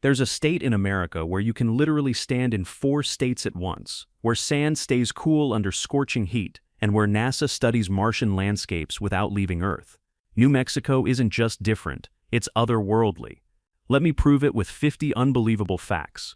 There's a state in America where you can literally stand in 4 states at once, where sand stays cool under scorching heat, and where NASA studies Martian landscapes without leaving Earth. New Mexico isn't just different, it's otherworldly. Let me prove it with 50 unbelievable facts.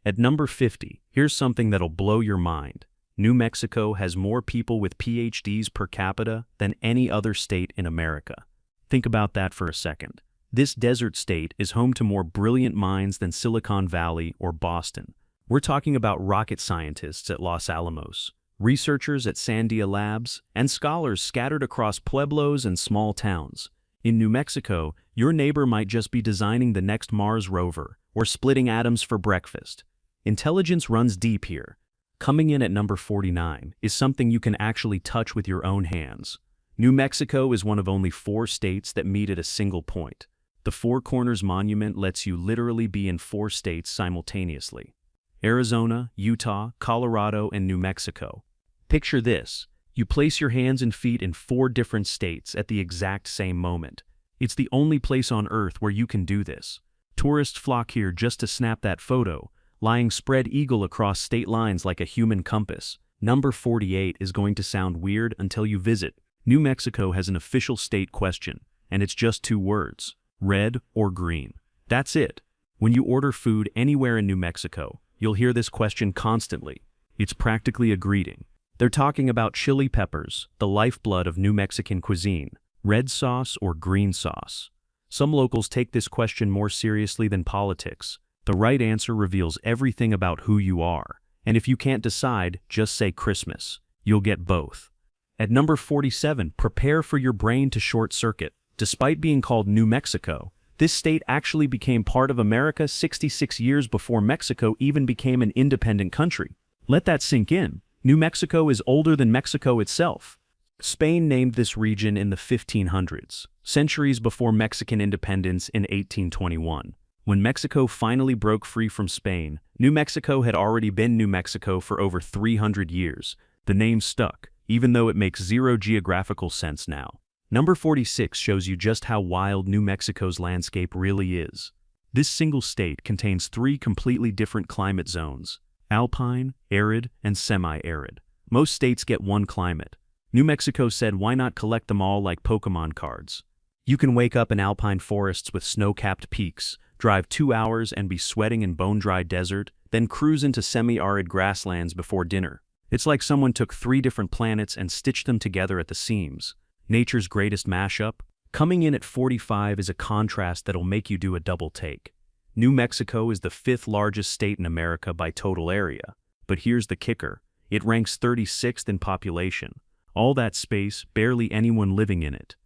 At number 50, here's something that'll blow your mind. New Mexico has more people with PhDs per capita than any other state in America. Think about that for a second. This desert state is home to more brilliant minds than Silicon Valley or Boston. We're talking about rocket scientists at Los Alamos, researchers at Sandia Labs, and scholars scattered across pueblos and small towns. In New Mexico, your neighbor might just be designing the next Mars rover or splitting atoms for breakfast. Intelligence runs deep here. Coming in at number 49 is something you can actually touch with your own hands. New Mexico is one of only 4 states that meet at a single point. The Four Corners Monument lets you literally be in 4 states simultaneously: Arizona, Utah, Colorado, and New Mexico. Picture this. You place your hands and feet in 4 different states at the exact same moment. It's the only place on Earth where you can do this. Tourists flock here just to snap that photo, lying spread eagle across state lines like a human compass. Number 48 is going to sound weird until you visit. New Mexico has an official state question, and it's just 2 words: red or green. That's it. When you order food anywhere in New Mexico, you'll hear this question constantly. It's practically a greeting. They're talking about chili peppers, the lifeblood of New Mexican cuisine, red sauce or green sauce. Some locals take this question more seriously than politics. The right answer reveals everything about who you are. And if you can't decide, just say Christmas. You'll get both. At number 47, prepare for your brain to short circuit. Despite being called New Mexico, this state actually became part of America 66 years before Mexico even became an independent country. Let that sink in. New Mexico is older than Mexico itself. Spain named this region in the 1500s, centuries before Mexican independence in 1821. When Mexico finally broke free from Spain, New Mexico had already been New Mexico for over 300 years. The name stuck, even though it makes 0 geographical sense now. Number 46 shows you just how wild New Mexico's landscape really is. This single state contains 3 completely different climate zones: alpine, arid, and semi-arid. Most states get one climate. New Mexico said, why not collect them all like Pokemon cards? You can wake up in alpine forests with snow-capped peaks, drive 2 hours and be sweating in bone-dry desert, then cruise into semi-arid grasslands before dinner. It's like someone took 3 different planets and stitched them together at the seams. Nature's greatest mashup. Coming in at 45 is a contrast that'll make you do a double take. New Mexico is the 5th largest state in America by total area. But here's the kicker. It ranks 36th in population. All that space, barely anyone living in it.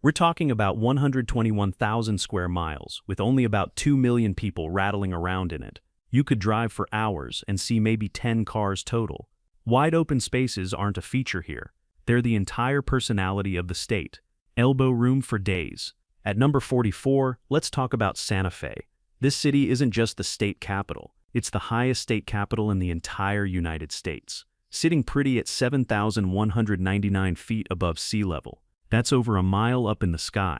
We're talking about 121,000 square miles, with only about 2 million people rattling around in it. You could drive for hours and see maybe 10 cars total. Wide open spaces aren't a feature here. They're the entire personality of the state. Elbow room for days. At number 44, let's talk about Santa Fe. This city isn't just the state capital. It's the highest state capital in the entire United States, sitting pretty at 7,199 feet above sea level. That's over a mile up in the sky.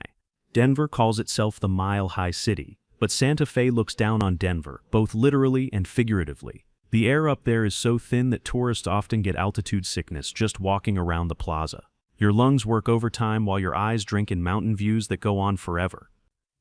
Denver calls itself the Mile High City, but Santa Fe looks down on Denver, both literally and figuratively. The air up there is so thin that tourists often get altitude sickness just walking around the plaza. Your lungs work overtime while your eyes drink in mountain views that go on forever.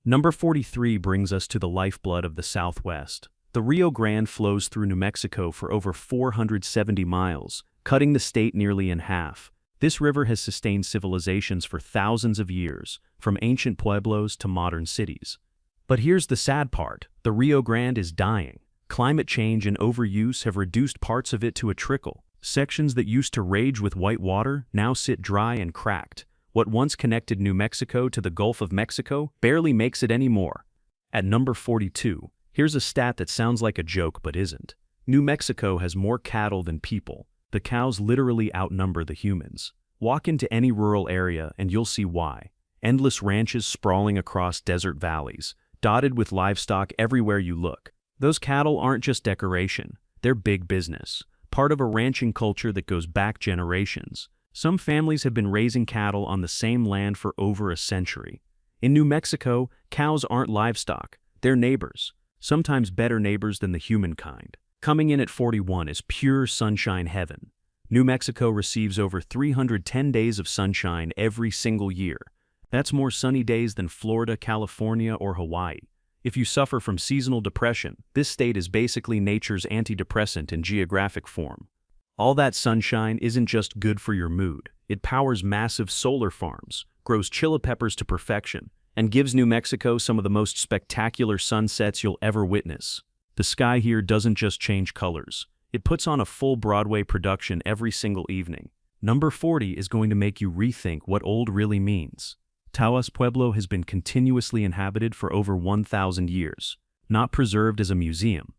Number 43 brings us to the lifeblood of the Southwest. The Rio Grande flows through New Mexico for over 470 miles, cutting the state nearly in half. This river has sustained civilizations for thousands of years, from ancient pueblos to modern cities. But here's the sad part. The Rio Grande is dying. Climate change and overuse have reduced parts of it to a trickle. Sections that used to rage with white water now sit dry and cracked. What once connected New Mexico to the Gulf of Mexico barely makes it anymore. At number 42, here's a stat that sounds like a joke but isn't. New Mexico has more cattle than people. The cows literally outnumber the humans. Walk into any rural area and you'll see why. Endless ranches sprawling across desert valleys, dotted with livestock everywhere you look. Those cattle aren't just decoration, they're big business, part of a ranching culture that goes back generations. Some families have been raising cattle on the same land for over a century. In New Mexico, cows aren't livestock, they're neighbors. sometimes better neighbors than the humankind. Coming in at 41 is pure sunshine heaven. New Mexico receives over 310 days of sunshine every single year. That's more sunny days than Florida, California, or Hawaii. If you suffer from seasonal depression, this state is basically nature's antidepressant in geographic form. All that sunshine isn't just good for your mood. It powers massive solar farms, grows chili peppers to perfection, and gives New Mexico some of the most spectacular sunsets you'll ever witness. The sky here doesn't just change colors. It puts on a full Broadway production every single evening. Number 40 is going to make you rethink what old really means. Taos Pueblo has been continuously inhabited for over 1,000 years, not preserved as a museum.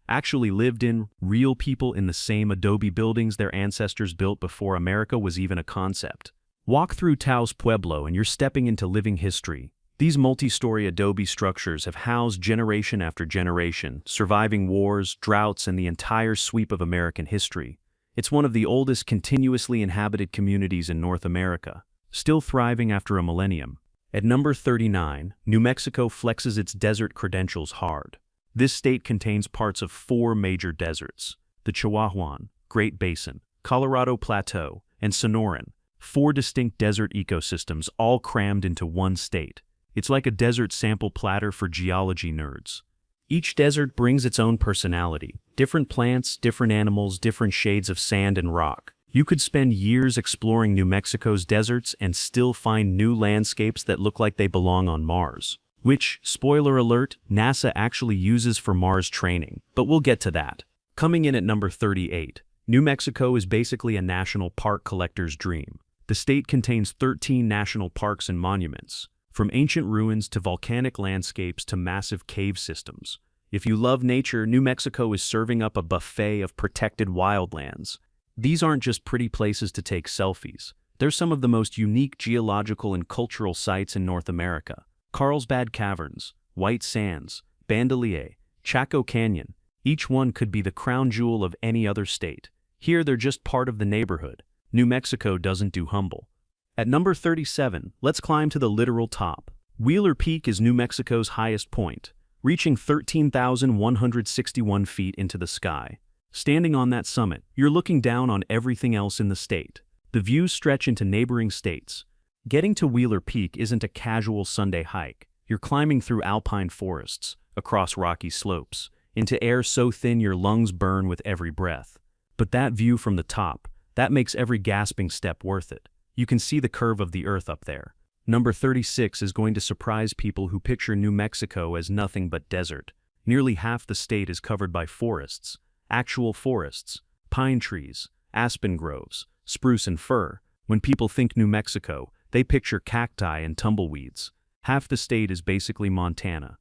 Actually lived in, real people in the same adobe buildings their ancestors built before America was even a concept. Walk through Taos Pueblo and you're stepping into living history. These multi-story adobe structures have housed generation after generation, surviving wars, droughts, and the entire sweep of American history. It's one of the oldest continuously inhabited communities in North America, still thriving after a millennium. At number 39, New Mexico flexes its desert credentials hard. This state contains parts of 4 major deserts: the Chihuahuan, Great Basin, Colorado Plateau, and Sonoran, 4 distinct desert ecosystems all crammed into one state. It's like a desert sample platter for geology nerds. Each desert brings its own personality: different plants, different animals, different shades of sand and rock. You could spend years exploring New Mexico's deserts and still find new landscapes that look like they belong on Mars. Which, spoiler alert, NASA actually uses for Mars training, but we'll get to that. Coming in at number 38, New Mexico is basically a national park collector's dream. The state contains 13 national parks and monuments, from ancient ruins to volcanic landscapes to massive cave systems. If you love nature, New Mexico is serving up a buffet of protected wildlands. These aren't just pretty places to take selfies. They're some of the most unique geological and cultural sites in North America. Carlsbad Caverns, White Sands, Bandelier, Chaco Canyon, each one could be the crown jewel of any other state. Here they're just part of the neighborhood. New Mexico doesn't do humble. At number 37, let's climb to the literal top. Wheeler Peak is New Mexico's highest point, reaching 13,161 feet into the sky. Standing on that summit, you're looking down on everything else in the state. The views stretch into neighboring states. Getting to Wheeler Peak isn't a casual Sunday hike. You're climbing through alpine forests, across rocky slopes, into air so thin your lungs burn with every breath. But that view from the top, that makes every gasping step worth it. You can see the curve of the earth up there. Number 36 is going to surprise people who picture New Mexico as nothing but desert. Nearly half the state is covered by forests. Actual forests, pine trees, aspen groves, spruce and fir. When people think New Mexico, they picture cacti and tumbleweeds. Half the state is basically Montana.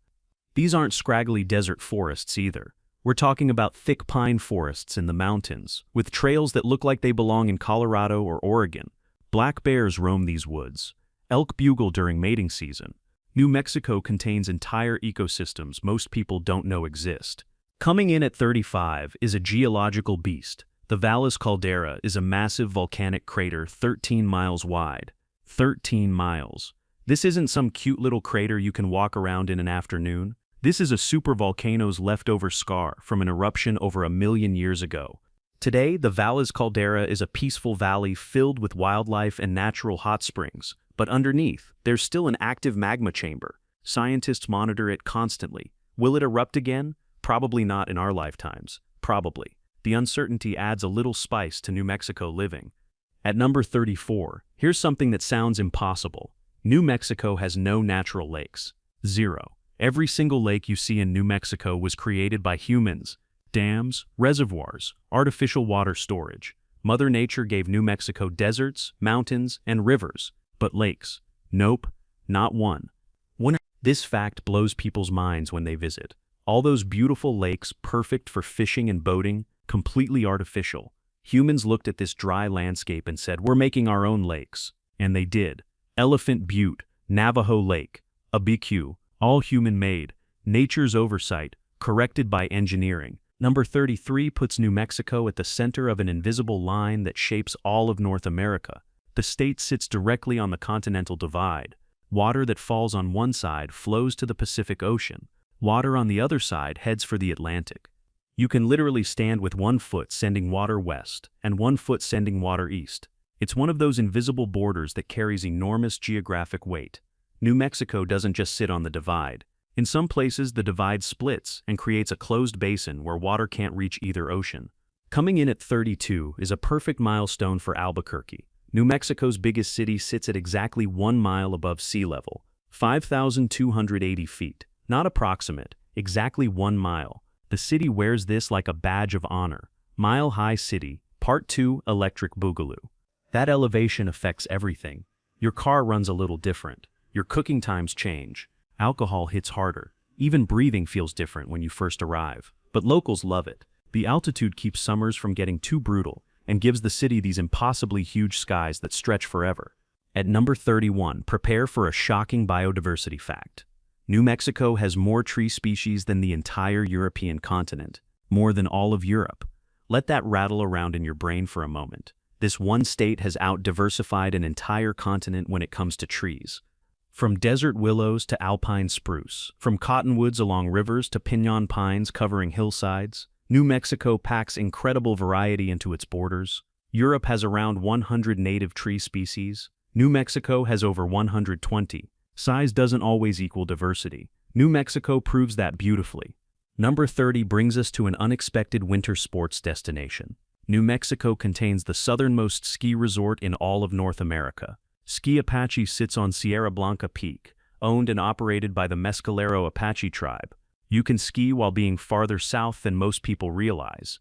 These aren't scraggly desert forests either. We're talking about thick pine forests in the mountains, with trails that look like they belong in Colorado or Oregon. Black bears roam these woods. Elk bugle during mating season. New Mexico contains entire ecosystems most people don't know exist. Coming in at 35 is a geological beast. The Valles Caldera is a massive volcanic crater 13 miles wide. 13 miles. This isn't some cute little crater you can walk around in an afternoon. This is a supervolcano's leftover scar from an eruption over 1 million years ago. Today, the Valles Caldera is a peaceful valley filled with wildlife and natural hot springs, but underneath, there's still an active magma chamber. Scientists monitor it constantly. Will it erupt again? Probably not in our lifetimes. Probably. The uncertainty adds a little spice to New Mexico living. At number 34, here's something that sounds impossible. New Mexico has no natural lakes. 0. Every single lake you see in New Mexico was created by humans. Dams, reservoirs, artificial water storage. Mother Nature gave New Mexico deserts, mountains, and rivers. But lakes? Nope, not one. This fact blows people's minds when they visit. All those beautiful lakes, perfect for fishing and boating, completely artificial. Humans looked at this dry landscape and said, we're making our own lakes. And they did. Elephant Butte, Navajo Lake, Abiquiu, all human-made. Nature's oversight, corrected by engineering. Number 33 puts New Mexico at the center of an invisible line that shapes all of North America. The state sits directly on the continental divide. Water that falls on one side flows to the Pacific Ocean. Water on the other side heads for the Atlantic. You can literally stand with one foot sending water west and one foot sending water east. It's one of those invisible borders that carries enormous geographic weight. New Mexico doesn't just sit on the divide. In some places, the divide splits and creates a closed basin where water can't reach either ocean. Coming in at 32 is a perfect milestone for Albuquerque. New Mexico's biggest city sits at exactly 1 mile above sea level, 5,280 feet. Not approximate, exactly 1 mile. The city wears this like a badge of honor. Mile High City, Part 2, Electric Boogaloo. That elevation affects everything. Your car runs a little different. Your cooking times change. Alcohol hits harder. Even breathing feels different when you first arrive. But locals love it. The altitude keeps summers from getting too brutal and gives the city these impossibly huge skies that stretch forever. At number 31, prepare for a shocking biodiversity fact. New Mexico has more tree species than the entire European continent, more than all of Europe. Let that rattle around in your brain for a moment. This one state has out-diversified an entire continent when it comes to trees. From desert willows to alpine spruce, from cottonwoods along rivers to piñon pines covering hillsides, New Mexico packs incredible variety into its borders. Europe has around 100 native tree species. New Mexico has over 120. Size doesn't always equal diversity. New Mexico proves that beautifully. Number 30 brings us to an unexpected winter sports destination. New Mexico contains the southernmost ski resort in all of North America. Ski Apache sits on Sierra Blanca Peak, owned and operated by the Mescalero Apache tribe. You can ski while being farther south than most people realize.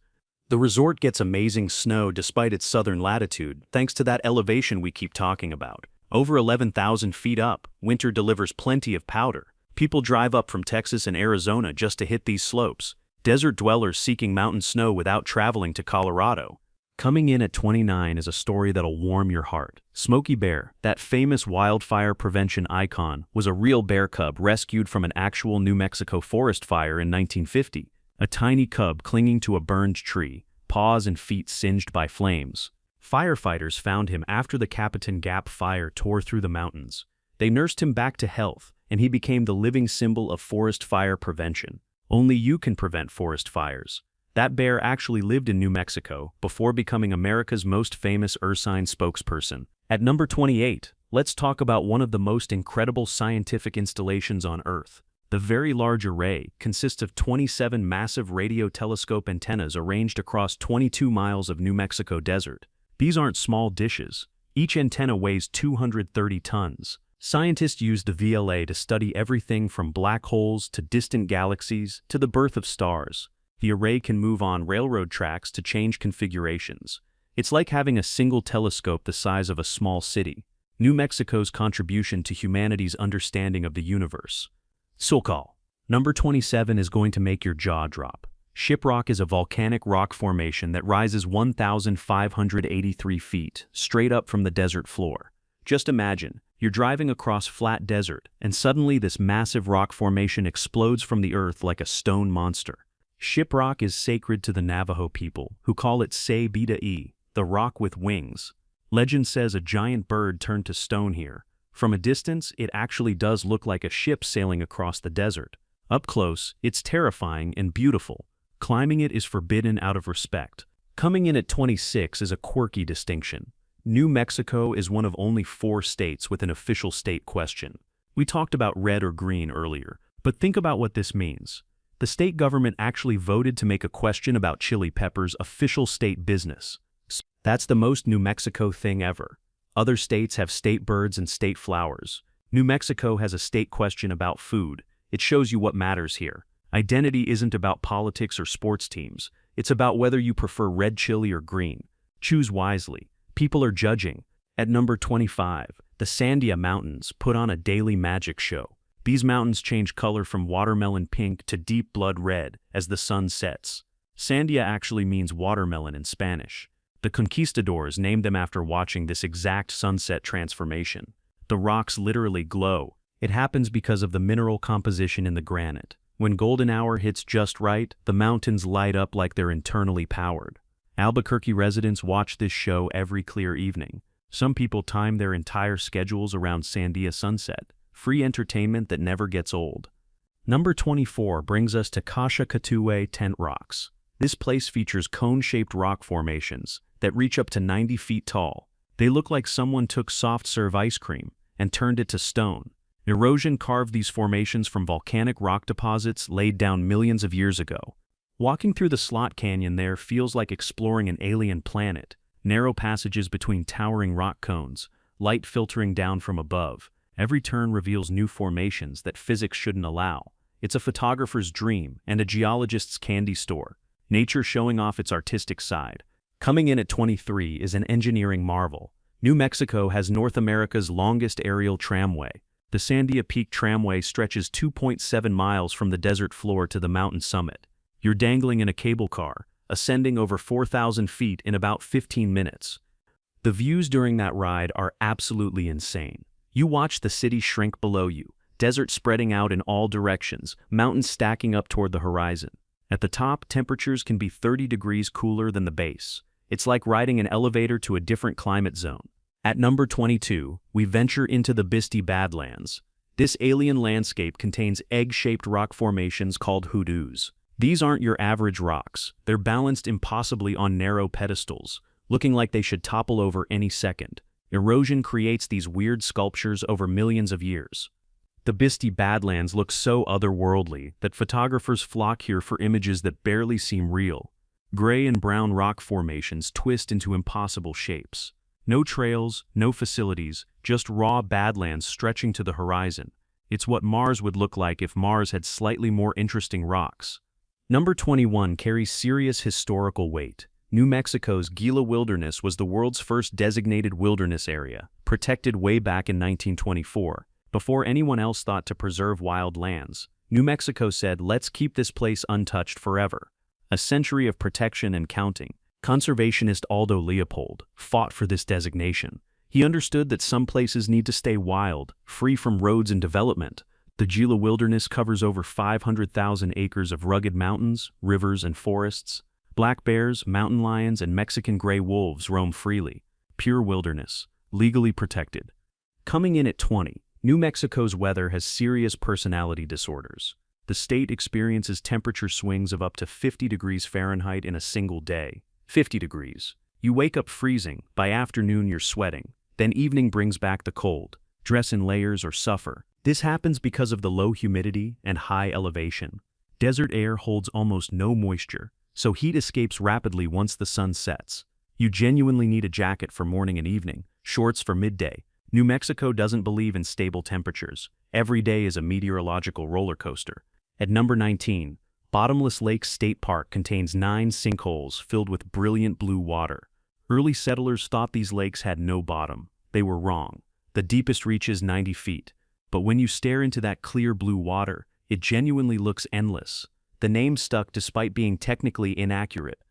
The resort gets amazing snow despite its southern latitude, thanks to that elevation we keep talking about. Over 11,000 feet up, winter delivers plenty of powder. People drive up from Texas and Arizona just to hit these slopes. Desert dwellers seeking mountain snow without traveling to Colorado. Coming in at 29 is a story that'll warm your heart. Smokey Bear, that famous wildfire prevention icon, was a real bear cub rescued from an actual New Mexico forest fire in 1950. A tiny cub clinging to a burned tree, paws and feet singed by flames. Firefighters found him after the Capitan Gap fire tore through the mountains. They nursed him back to health, and he became the living symbol of forest fire prevention. Only you can prevent forest fires. That bear actually lived in New Mexico before becoming America's most famous ursine spokesperson. At number 28, let's talk about one of the most incredible scientific installations on Earth. The Very Large Array consists of 27 massive radio telescope antennas arranged across 22 miles of New Mexico desert. These aren't small dishes. Each antenna weighs 230 tons. Scientists use the VLA to study everything from black holes to distant galaxies to the birth of stars. The array can move on railroad tracks to change configurations. It's like having a single telescope the size of a small city. New Mexico's contribution to humanity's understanding of the universe. SoCal. Number 27 is going to make your jaw drop. Shiprock is a volcanic rock formation that rises 1,583 feet straight up from the desert floor. Just imagine, you're driving across flat desert, and suddenly this massive rock formation explodes from the earth like a stone monster. Shiprock is sacred to the Navajo people, who call it Se-Bida-E, the rock with wings. Legend says a giant bird turned to stone here. From a distance, it actually does look like a ship sailing across the desert. Up close, it's terrifying and beautiful. Climbing it is forbidden out of respect. Coming in at 26 is a quirky distinction. New Mexico is one of only 4 states with an official state question. We talked about red or green earlier, but think about what this means. The state government actually voted to make a question about chili peppers official state business. That's the most New Mexico thing ever. Other states have state birds and state flowers. New Mexico has a state question about food. It shows you what matters here. Identity isn't about politics or sports teams. It's about whether you prefer red chili or green. Choose wisely. People are judging. At number 25, the Sandia Mountains put on a daily magic show. These mountains change color from watermelon pink to deep blood red as the sun sets. Sandia actually means watermelon in Spanish. The conquistadors named them after watching this exact sunset transformation. The rocks literally glow. It happens because of the mineral composition in the granite. When golden hour hits just right, the mountains light up like they're internally powered. Albuquerque residents watch this show every clear evening. Some people time their entire schedules around Sandia sunset. Free entertainment that never gets old. Number 24 brings us to Kasha-Katuwe Tent Rocks. This place features cone-shaped rock formations that reach up to 90 feet tall. They look like someone took soft-serve ice cream and turned it to stone. Erosion carved these formations from volcanic rock deposits laid down millions of years ago. Walking through the slot canyon there feels like exploring an alien planet. Narrow passages between towering rock cones, light filtering down from above. Every turn reveals new formations that physics shouldn't allow. It's a photographer's dream and a geologist's candy store. Nature showing off its artistic side. Coming in at 23 is an engineering marvel. New Mexico has North America's longest aerial tramway. The Sandia Peak Tramway stretches 2.7 miles from the desert floor to the mountain summit. You're dangling in a cable car, ascending over 4,000 feet in about 15 minutes. The views during that ride are absolutely insane. You watch the city shrink below you, desert spreading out in all directions, mountains stacking up toward the horizon. At the top, temperatures can be 30 degrees cooler than the base. It's like riding an elevator to a different climate zone. At number 22, we venture into the Bisti Badlands. This alien landscape contains egg-shaped rock formations called hoodoos. These aren't your average rocks. They're balanced impossibly on narrow pedestals, looking like they should topple over any second. Erosion creates these weird sculptures over millions of years. The Bisti Badlands look so otherworldly that photographers flock here for images that barely seem real. Gray and brown rock formations twist into impossible shapes. No trails, no facilities, just raw badlands stretching to the horizon. It's what Mars would look like if Mars had slightly more interesting rocks. Number 21 carries serious historical weight. New Mexico's Gila Wilderness was the world's first designated wilderness area, protected way back in 1924. Before anyone else thought to preserve wild lands, New Mexico said, "Let's keep this place untouched forever." A century of protection and counting. Conservationist Aldo Leopold fought for this designation. He understood that some places need to stay wild, free from roads and development. The Gila Wilderness covers over 500,000 acres of rugged mountains, rivers, and forests. Black bears, mountain lions, and Mexican gray wolves roam freely. Pure wilderness, legally protected. Coming in at 20, New Mexico's weather has serious personality disorders. The state experiences temperature swings of up to 50 degrees Fahrenheit in a single day. 50 degrees. You wake up freezing, by afternoon you're sweating, then evening brings back the cold. Dress in layers or suffer. This happens because of the low humidity and high elevation. Desert air holds almost no moisture, so heat escapes rapidly once the sun sets. You genuinely need a jacket for morning and evening, shorts for midday. New Mexico doesn't believe in stable temperatures. Every day is a meteorological roller coaster. At number 19, Bottomless Lakes State Park contains 9 sinkholes filled with brilliant blue water. Early settlers thought these lakes had no bottom. They were wrong. The deepest reaches 90 feet. But when you stare into that clear blue water, it genuinely looks endless. The name stuck despite being technically inaccurate.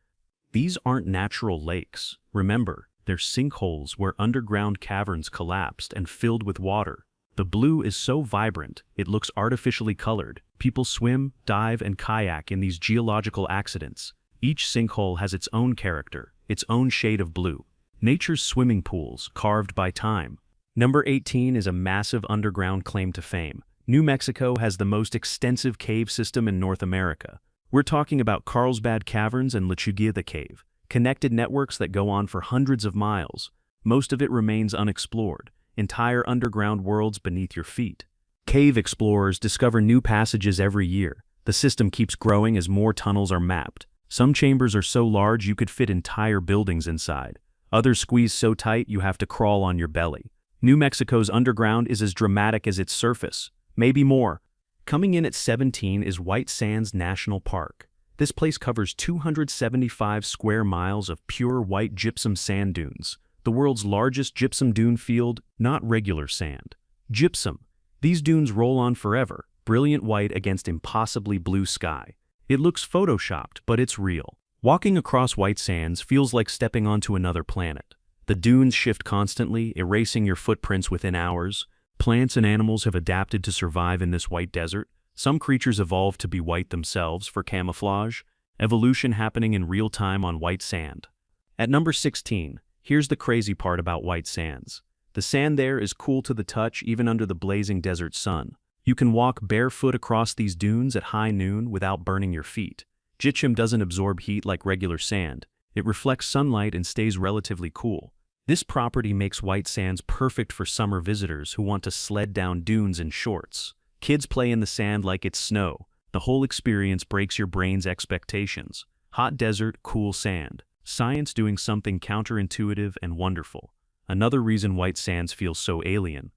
These aren't natural lakes. Remember, they're sinkholes where underground caverns collapsed and filled with water. The blue is so vibrant, it looks artificially colored. People swim, dive, and kayak in these geological accidents. Each sinkhole has its own character, its own shade of blue. Nature's swimming pools, carved by time. Number 18 is a massive underground claim to fame. New Mexico has the most extensive cave system in North America. We're talking about Carlsbad Caverns and Lechuguilla Cave, connected networks that go on for hundreds of miles. Most of it remains unexplored, entire underground worlds beneath your feet. Cave explorers discover new passages every year. The system keeps growing as more tunnels are mapped. Some chambers are so large you could fit entire buildings inside. Others squeeze so tight you have to crawl on your belly. New Mexico's underground is as dramatic as its surface, maybe more. Coming in at 17 is White Sands National Park. This place covers 275 square miles of pure white gypsum sand dunes, the world's largest gypsum dune field, not regular sand. Gypsum. These dunes roll on forever, brilliant white against impossibly blue sky. It looks photoshopped, but it's real. Walking across white sands feels like stepping onto another planet. The dunes shift constantly, erasing your footprints within hours. Plants and animals have adapted to survive in this white desert. Some creatures evolved to be white themselves for camouflage. Evolution happening in real time on white sand. At number 16, here's the crazy part about white sands. The sand there is cool to the touch even under the blazing desert sun. You can walk barefoot across these dunes at high noon without burning your feet. Gypsum doesn't absorb heat like regular sand. It reflects sunlight and stays relatively cool. This property makes white sands perfect for summer visitors who want to sled down dunes in shorts. Kids play in the sand like it's snow. The whole experience breaks your brain's expectations. Hot desert, cool sand. Science doing something counterintuitive and wonderful. Another reason white sands feel so alien.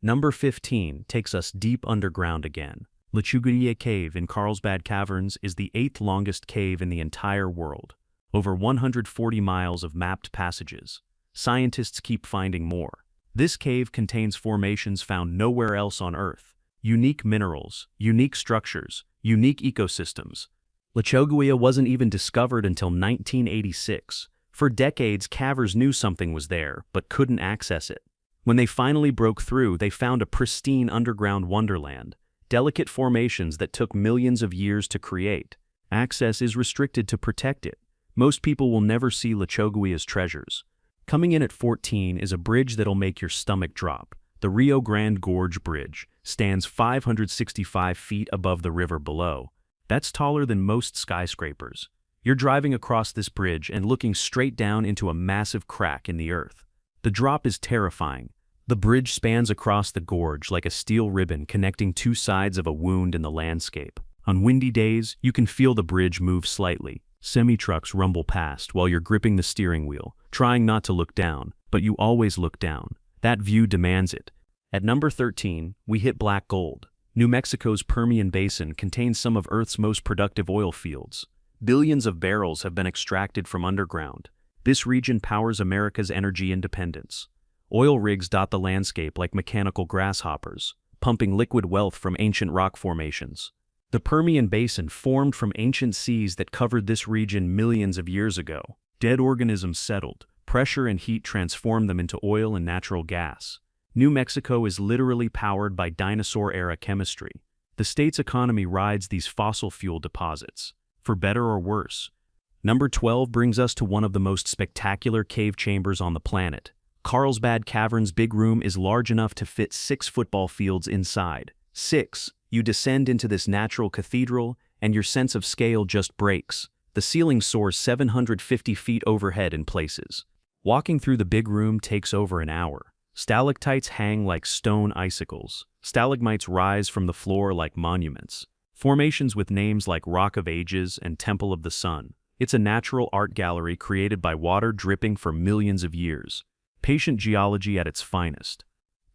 Number 15 takes us deep underground again. Lechuguilla Cave in Carlsbad Caverns is the 8th longest cave in the entire world. Over 140 miles of mapped passages. Scientists keep finding more. This cave contains formations found nowhere else on Earth. Unique minerals, unique structures, unique ecosystems. Lechuguilla wasn't even discovered until 1986. For decades, cavers knew something was there, but couldn't access it. When they finally broke through, they found a pristine underground wonderland. Delicate formations that took millions of years to create. Access is restricted to protect it. Most people will never see Lechuguilla's treasures. Coming in at 14 is a bridge that'll make your stomach drop. The Rio Grande Gorge Bridge stands 565 feet above the river below. That's taller than most skyscrapers. You're driving across this bridge and looking straight down into a massive crack in the earth. The drop is terrifying. The bridge spans across the gorge like a steel ribbon connecting two sides of a wound in the landscape. On windy days, you can feel the bridge move slightly. Semi-trucks rumble past while you're gripping the steering wheel, trying not to look down, but you always look down. That view demands it. At number 13, we hit black gold. New Mexico's Permian Basin contains some of Earth's most productive oil fields. Billions of barrels have been extracted from underground. This region powers America's energy independence. Oil rigs dot the landscape like mechanical grasshoppers, pumping liquid wealth from ancient rock formations. The Permian Basin formed from ancient seas that covered this region millions of years ago. Dead organisms settled. Pressure and heat transformed them into oil and natural gas. New Mexico is literally powered by dinosaur-era chemistry. The state's economy rides these fossil fuel deposits, for better or worse. Number 12 brings us to one of the most spectacular cave chambers on the planet. Carlsbad Caverns' big room is large enough to fit 6 football fields inside. 6. You descend into this natural cathedral, and your sense of scale just breaks. The ceiling soars 750 feet overhead in places. Walking through the big room takes over an hour. Stalactites hang like stone icicles. Stalagmites rise from the floor like monuments. Formations with names like Rock of Ages and Temple of the Sun. It's a natural art gallery created by water dripping for millions of years. Patient geology at its finest.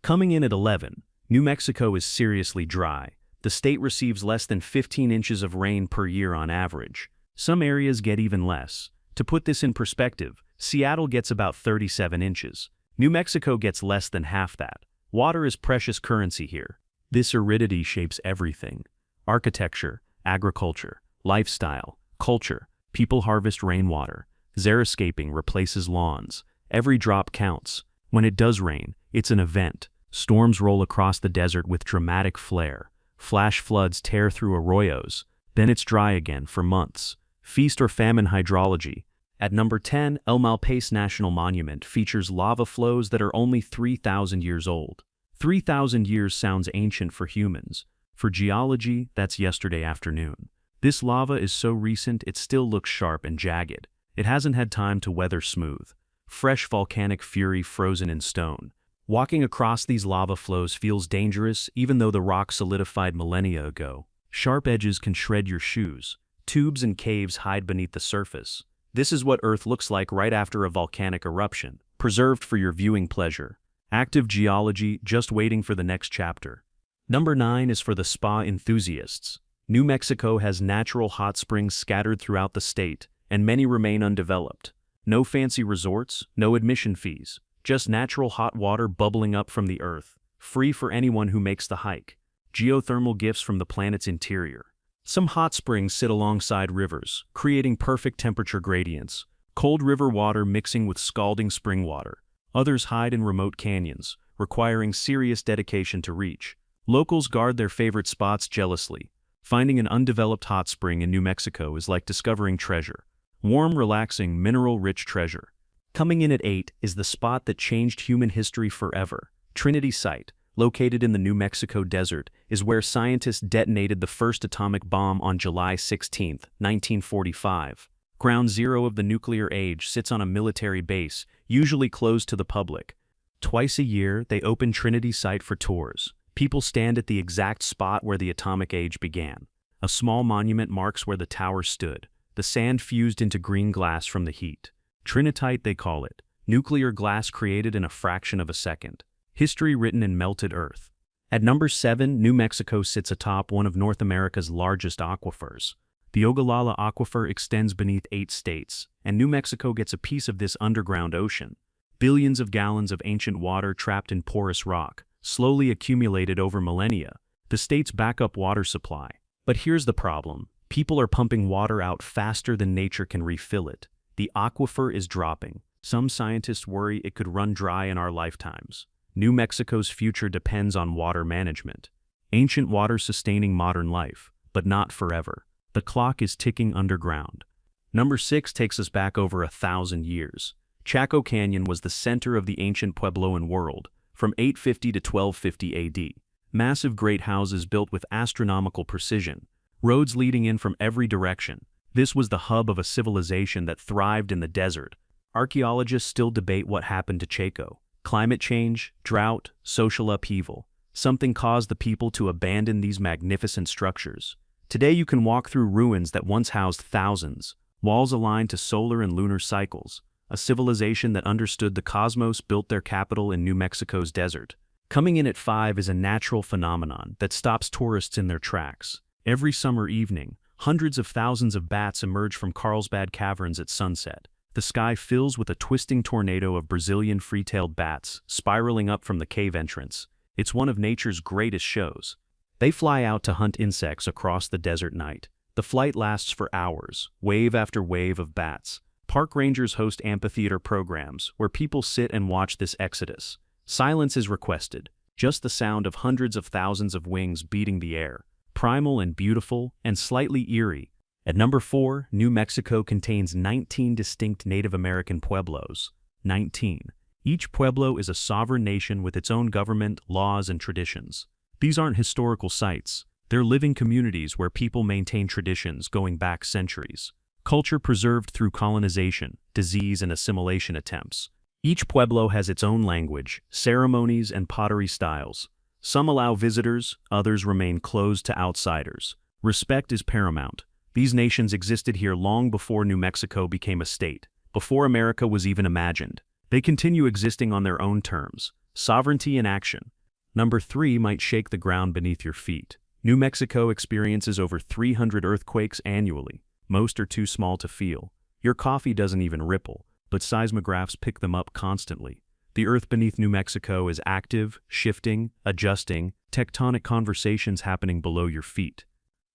Coming in at 11, New Mexico is seriously dry. The state receives less than 15 inches of rain per year on average. Some areas get even less. To put this in perspective, Seattle gets about 37 inches. New Mexico gets less than half that. Water is precious currency here. This aridity shapes everything. Architecture, agriculture, lifestyle, culture. People harvest rainwater. Xeriscaping replaces lawns. Every drop counts. When it does rain, it's an event. Storms roll across the desert with dramatic flair. Flash floods tear through arroyos. Then it's dry again for months. Feast or famine hydrology. At number 10, El Malpais National Monument features lava flows that are only 3,000 years old. 3,000 years sounds ancient for humans. For geology, that's yesterday afternoon. This lava is so recent it still looks sharp and jagged. It hasn't had time to weather smooth. Fresh volcanic fury frozen in stone. Walking across these lava flows feels dangerous even though the rock solidified millennia ago. Sharp edges can shred your shoes. Tubes and caves hide beneath the surface. This is what Earth looks like right after a volcanic eruption, preserved for your viewing pleasure. Active geology just waiting for the next chapter. Number 9 is for the spa enthusiasts. New Mexico has natural hot springs scattered throughout the state, and many remain undeveloped. No fancy resorts, no admission fees, just natural hot water bubbling up from the earth, free for anyone who makes the hike. Geothermal gifts from the planet's interior. Some hot springs sit alongside rivers, creating perfect temperature gradients. Cold river water mixing with scalding spring water. Others hide in remote canyons, requiring serious dedication to reach. Locals guard their favorite spots jealously. Finding an undeveloped hot spring in New Mexico is like discovering treasure. Warm, relaxing, mineral-rich treasure. Coming in at 8 is the spot that changed human history forever. Trinity Site, located in the New Mexico desert, is where scientists detonated the first atomic bomb on July 16, 1945. Ground zero of the nuclear age sits on a military base, usually closed to the public. Twice a year, they open Trinity site for tours. People stand at the exact spot where the atomic age began. A small monument marks where the tower stood. The sand fused into green glass from the heat. Trinitite, they call it. Nuclear glass created in a fraction of a second. History written in melted earth. At number 7, New Mexico sits atop one of North America's largest aquifers. The Ogallala Aquifer extends beneath 8 states, and New Mexico gets a piece of this underground ocean. Billions of gallons of ancient water trapped in porous rock, slowly accumulated over millennia, the state's backup water supply. But here's the problem. People are pumping water out faster than nature can refill it. The aquifer is dropping. Some scientists worry it could run dry in our lifetimes. New Mexico's future depends on water management. Ancient water sustaining modern life, but not forever. The clock is ticking underground. Number 6 takes us back over 1,000 years. Chaco Canyon was the center of the ancient Puebloan world, from 850 to 1250 AD. Massive great houses built with astronomical precision, roads leading in from every direction. This was the hub of a civilization that thrived in the desert. Archaeologists still debate what happened to Chaco. Climate change, drought, social upheaval. Something caused the people to abandon these magnificent structures. Today you can walk through ruins that once housed thousands, walls aligned to solar and lunar cycles. A civilization that understood the cosmos built their capital in New Mexico's desert. Coming in at 5 is a natural phenomenon that stops tourists in their tracks. Every summer evening, hundreds of thousands of bats emerge from Carlsbad Caverns at sunset. The sky fills with a twisting tornado of Brazilian free-tailed bats spiraling up from the cave entrance. It's one of nature's greatest shows. They fly out to hunt insects across the desert night. The flight lasts for hours, wave after wave of bats. Park rangers host amphitheater programs where people sit and watch this exodus. Silence is requested, just the sound of hundreds of thousands of wings beating the air. Primal and beautiful, and slightly eerie. At number 4, New Mexico contains 19 distinct Native American pueblos. 19. Each pueblo is a sovereign nation with its own government, laws, and traditions. These aren't historical sites. They're living communities where people maintain traditions going back centuries. Culture preserved through colonization, disease, and assimilation attempts. Each pueblo has its own language, ceremonies, and pottery styles. Some allow visitors, others remain closed to outsiders. Respect is paramount. These nations existed here long before New Mexico became a state, before America was even imagined. They continue existing on their own terms. Sovereignty in action. Number 3 might shake the ground beneath your feet. New Mexico experiences over 300 earthquakes annually. Most are too small to feel. Your coffee doesn't even ripple, but seismographs pick them up constantly. The earth beneath New Mexico is active, shifting, adjusting, tectonic conversations happening below your feet.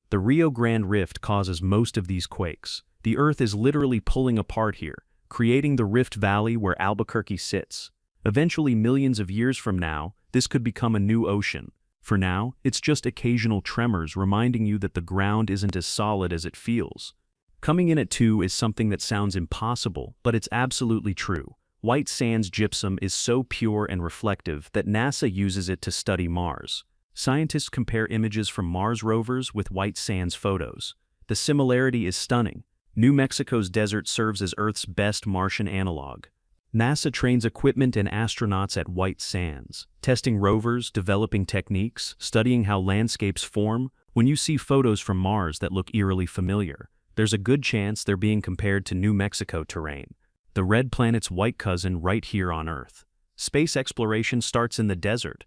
The Rio Grande rift causes most of these quakes. The earth is literally pulling apart here, creating the Rift Valley where Albuquerque sits. Eventually, millions of years from now, this could become a new ocean. For now, it's just occasional tremors reminding you that the ground isn't as solid as it feels. Coming in at 2 is something that sounds impossible, but it's absolutely true. White sands gypsum is so pure and reflective that NASA uses it to study Mars. Scientists compare images from Mars rovers with white sands photos. The similarity is stunning. New Mexico's desert serves as Earth's best Martian analog. NASA trains equipment and astronauts at white sands, testing rovers, developing techniques, studying how landscapes form. When you see photos from Mars that look eerily familiar, there's a good chance they're being compared to New Mexico terrain, the red planet's white cousin right here on Earth. Space exploration starts in the desert.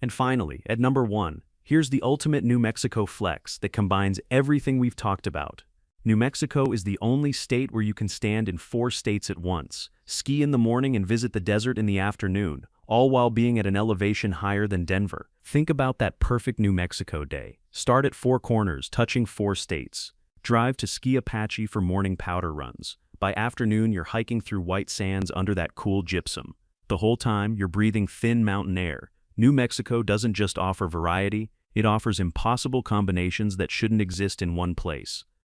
And finally, at number 1, here's the ultimate New Mexico flex that combines everything we've talked about. New Mexico is the only state where you can stand in 4 states at once, ski in the morning and visit the desert in the afternoon, all while being at an elevation higher than Denver. Think about that perfect New Mexico day. Start at 4 corners, touching 4 states. Drive to Ski Apache for morning powder runs. By afternoon, you're hiking through white sands under that cool gypsum. The whole time, you're breathing thin mountain air. New Mexico doesn't just offer variety, it offers impossible combinations that shouldn't exist in one place.